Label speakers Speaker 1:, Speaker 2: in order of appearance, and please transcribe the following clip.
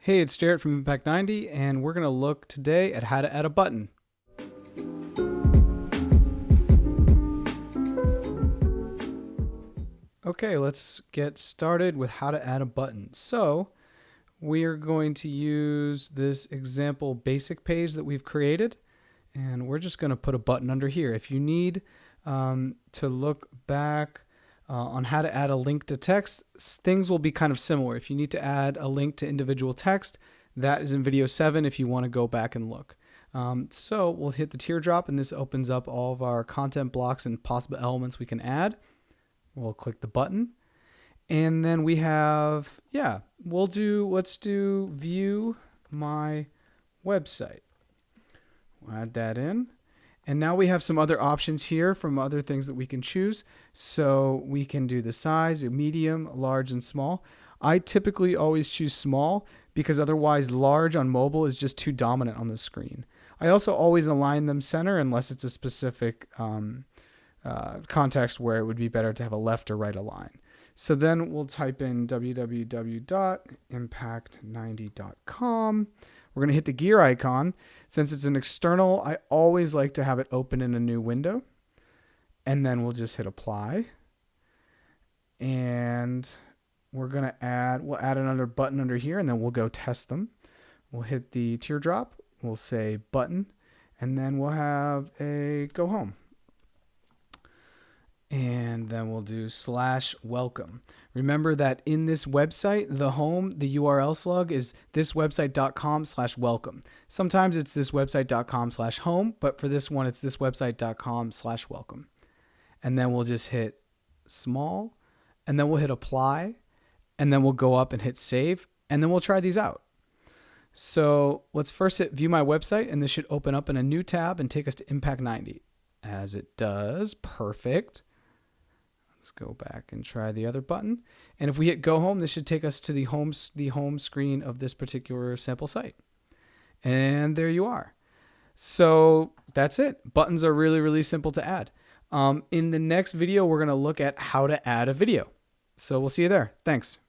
Speaker 1: Hey, it's Jarrett from Impact 90, and we're going to look today at how to add a button. Okay, let's get started with how to add a button. So we are going to use this example basic page that we've created, and we're just going to put a button under here. If you need to look back on how to add a link to text, things will be kind of similar. If you need to add a link to individual text, that is in video 7 if you want to go back and look. So we'll hit the teardrop, and this opens up all of our content blocks and possible elements we can add. We'll click the button, and then we have, let's do view my website. We'll add that in. And now we have some other options here from other things that we can choose. So we can do the size, medium, large, and small. I typically always choose small because otherwise large on mobile is just too dominant on the screen. I also always align them center unless it's a specific context where it would be better to have a left or right align. So then we'll type in www.impact90.com. We're going to hit the gear icon. Since it's an external, I always like to have it open in a new window. And then we'll just hit apply. And we'll add another button under here, and then we'll go test them. We'll hit the teardrop. We'll say button, and then we'll have a go home. And then we'll do /welcome. Remember that in this website, the home, the URL slug is thiswebsite.com/welcome. Sometimes it's thiswebsite.com/home, but for this one, it's thiswebsite.com/welcome. And then we'll just hit small, and then we'll hit apply, and then we'll go up and hit save, and then we'll try these out. So let's first hit view my website, and this should open up in a new tab and take us to Impact 90. As it does, perfect. Let's go back and try the other button. And if we hit go home, this should take us to the home screen of this particular sample site. And there you are. So that's it. Buttons are really, really simple to add. In the next video, we're going to look at how to add a video. So we'll see you there. Thanks.